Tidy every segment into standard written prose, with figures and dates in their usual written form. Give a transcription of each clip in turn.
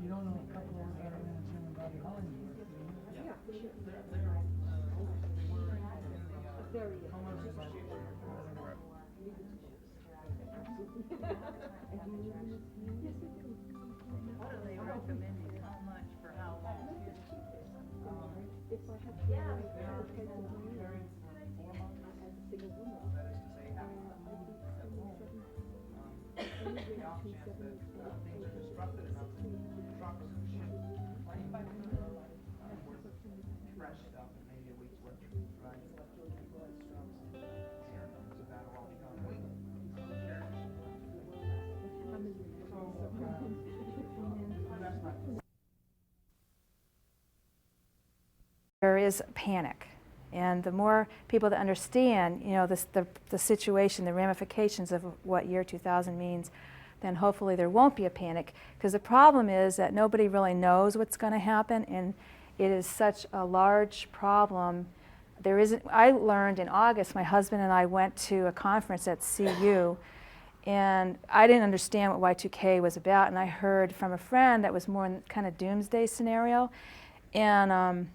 You don't know a couple of veterans in Buddy Hollywood, do you? Yeah, for sure. They were in the Very good. homeowners association. Yes, we do. What are they recommending? How much for how long? If I have to, They're depends on my age. caring for 4 months. As a single woman. That is to say, having them home at home. The off chance that things are disrupted enough that trucks and ships, plane by plane, worth of fresh stuff and maybe a week's worth of food, right? So that'll all be done. That's not. There is panic, and the more people that understand, you know, the situation, the ramifications of what year 2000 means, then hopefully there won't be a panic. Because the problem is that nobody really knows what's going to happen, and it is such a large problem. There isn't. I learned in August. My husband and I went to a conference at CU, and I didn't understand what Y2K was about. And I heard from a friend that was more in kind of doomsday scenario, and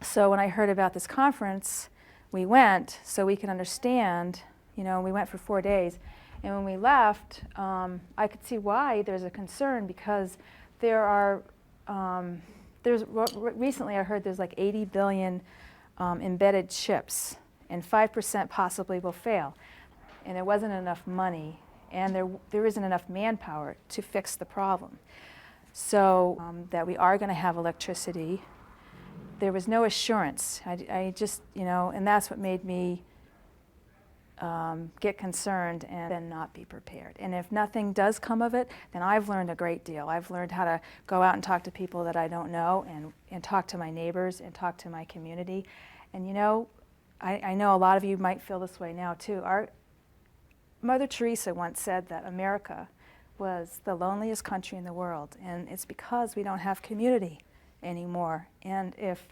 so when I heard about this conference, we went so we could understand, you know, and we went for 4 days. And when we left, I could see why there's a concern, because there are, recently I heard there's like 80 billion embedded chips, and 5% possibly will fail. And there wasn't enough money, and there isn't enough manpower to fix the problem. So that we are going to have electricity. There was no assurance. I just, you know, and that's what made me get concerned and then not be prepared. And if nothing does come of it, then I've learned a great deal. I've learned how to go out and talk to people that I don't know, and talk to my neighbors and talk to my community. And you know, I know a lot of you might feel this way now too. Mother Teresa once said that America was the loneliest country in the world, and it's because we don't have community anymore. And if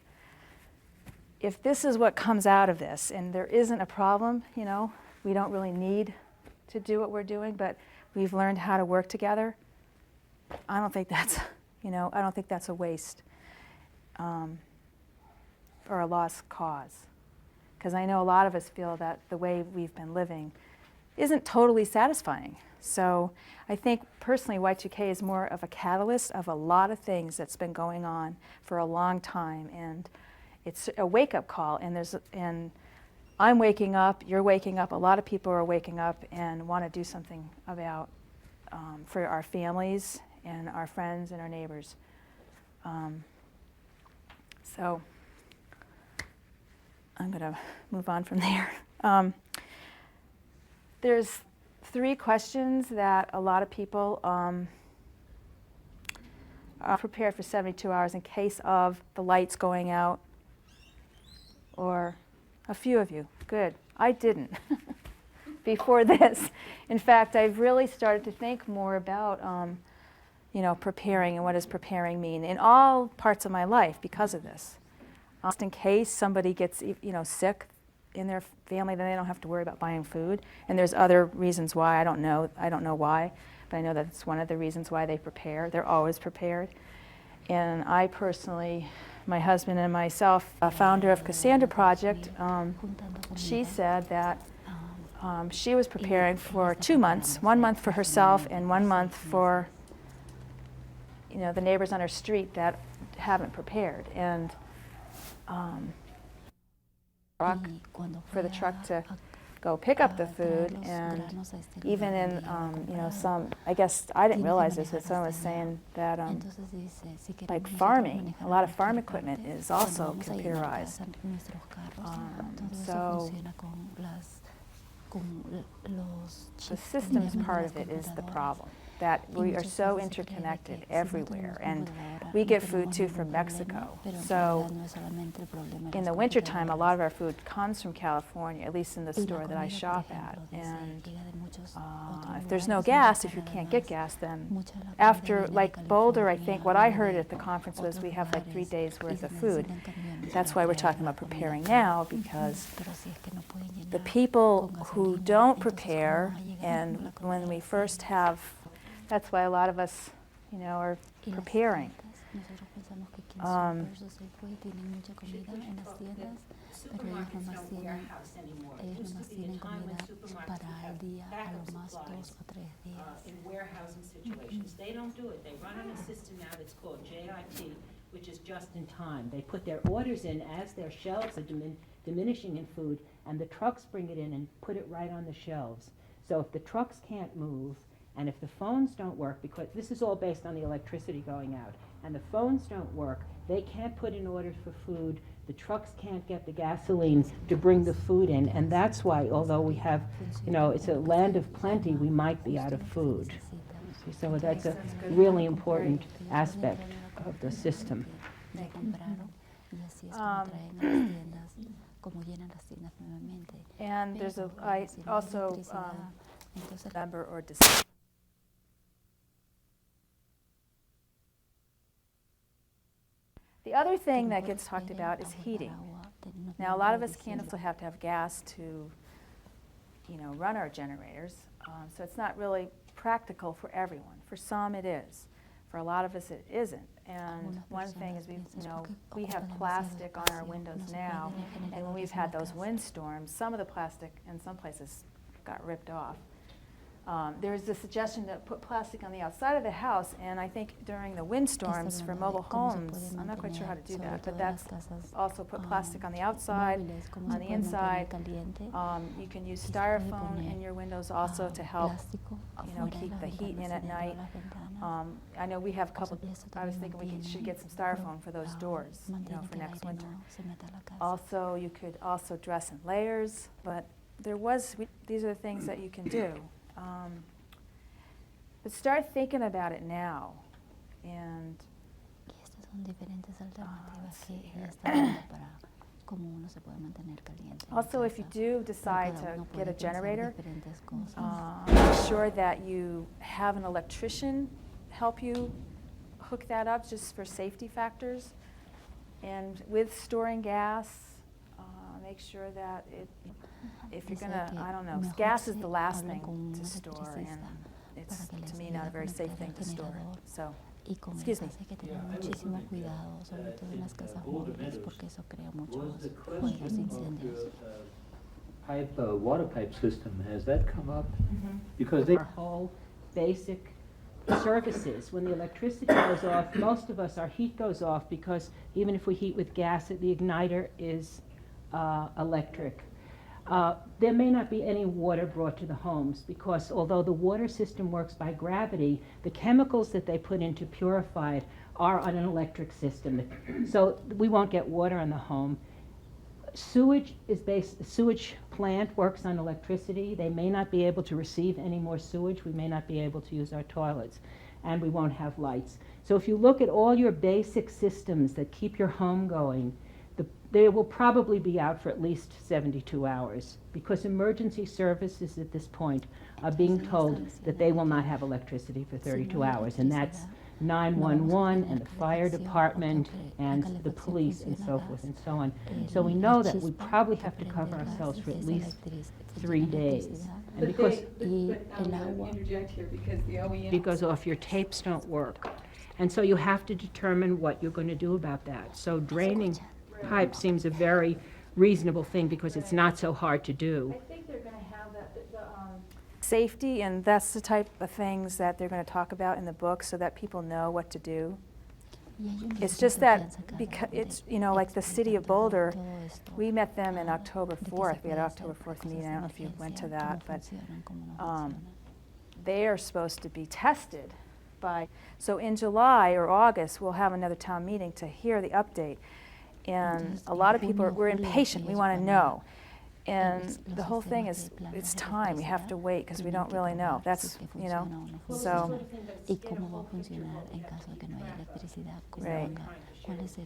this is what comes out of this, and there isn't a problem, you know, we don't really need to do what we're doing, but we've learned how to work together, I don't think that's, you know, I don't think that's a waste or a lost cause. Because I know a lot of us feel that the way we've been living isn't totally satisfying. So I think personally Y2K is more of a catalyst of a lot of things that's been going on for a long time, and it's a wake-up call. And I'm waking up, you're waking up, a lot of people are waking up and want to do something about for our families and our friends and our neighbors. So I'm going to move on from there. There's 3 questions that a lot of people are prepared for 72 hours in case of the lights going out, or a few of you. Good. I didn't before this. In fact, I've really started to think more about you know, preparing, and what does preparing mean in all parts of my life because of this. Just in case somebody gets, you know, sick in their family, then they don't have to worry about buying food. And there's other reasons why. I don't know why, but I know that it's one of the reasons why they prepare. They're always prepared. And I personally, my husband and myself, founder of Cassandra Project, she said that she was preparing for 2 months, 1 month for herself and 1 month for, you know, the neighbors on her street that haven't prepared. And for the truck to go pick up the food, and even in, you know, some, I guess I didn't realize this, but someone was saying that like farming, a lot of farm equipment is also computerized. So the systems part of it is the problem, that we are so interconnected everywhere, and we get food too from Mexico. So in the wintertime, a lot of our food comes from California, at least in the store that I shop at. And if there's no gas, if you can't get gas, then after, like Boulder, I think what I heard at the conference was we have like 3 days worth of food. That's why we're talking about preparing now, because the people who don't prepare, and when we first have That's why a lot of us, are Y las preparing. tiendas, nosotros pensamos que King Um, Soopers o Safeway tienen mucha comida en las tiendas, pero ellos nomás tienen comida para el día, a lo más 2 o 3 días. In warehousing situations. They don't do it. They run on a system now that's called JIT, which is just in time. They put their orders in as their shelves are diminishing in food, and the trucks bring it in and put it right on the shelves. So if the trucks can't move, and if the phones don't work, because this is all based on the electricity going out, and the phones don't work, they can't put in orders for food, the trucks can't get the gasoline to bring the food in, and that's why, although we have, it's a land of plenty, we might be out of food. So that's a really important aspect of the system. And I also November or December. The other thing that gets talked about is heating. Now, a lot of us can't also have to have gas to, run our generators. So it's not really practical for everyone. For some, it is. For a lot of us, it isn't. And one thing is we have plastic on our windows now, and when we've had those windstorms, some of the plastic in some places got ripped off. There's the suggestion to put plastic on the outside of the house, and I think during the windstorms for mobile homes, I'm not quite sure how to do that, but that's also put plastic on the outside, on the inside. You can use styrofoam in your windows also to help, keep the heat in at night. I know we have a couple, I was thinking we should get some styrofoam for those doors, for next winter. Also, you could also dress in layers, but these are the things that you can do. But start thinking about it now. And estas son diferentes alternativas que están dando para cómo uno se puede mantener caliente. Also, if you do decide to get a generator, make sure that you have an electrician help you hook that up just for safety factors. And with storing gas, make sure that if you're going to, gas is the last thing to store, and it's, to me, not a very safe thing to store. So, excuse me. Hay que tener muchísimo cuidado, sobre todo en las casas móviles, porque eso crea muchos fuegos, incendios. Water pipe system, has that come up? Because they Our whole basic services, when the electricity goes off, most of us, our heat goes off because even if we heat with gas, the igniter is electric. There may not be any water brought to the homes because although the water system works by gravity, the chemicals that they put in to purify it are on an electric system. So we won't get water in the home. The sewage plant works on electricity. They may not be able to receive any more sewage. We may not be able to use our toilets, and we won't have lights. So if you look at all your basic systems that keep your home going, they will probably be out for at least 72 hours because emergency services at this point are being told that they will not have electricity for 32 hours, and that's 911 and the fire department and the police and so forth and so on. So we know that we probably have to cover ourselves for at least 3 days. And because interject here because the OEM because if your tapes don't work. And so you have to determine what you're going to do about that. So draining pipe seems a very reasonable thing because it's not so hard to do. I think they're going to have safety, and that's the type of things that they're going to talk about in the book so that people know what to do. It's just that because it's, like the city of Boulder, we met them in October 4th. We had an October 4th meeting. I don't know if you went to that, but they are supposed to be tested by. So in July or August, we'll have another town meeting to hear the update. And a lot of people, we're impatient. We want to know. And the whole thing is, it's time. We have to wait because we don't really know. That's, so. ¿Y cómo va a funcionar en caso de que no haya electricidad? ¿Cómo Right. ¿Cuál es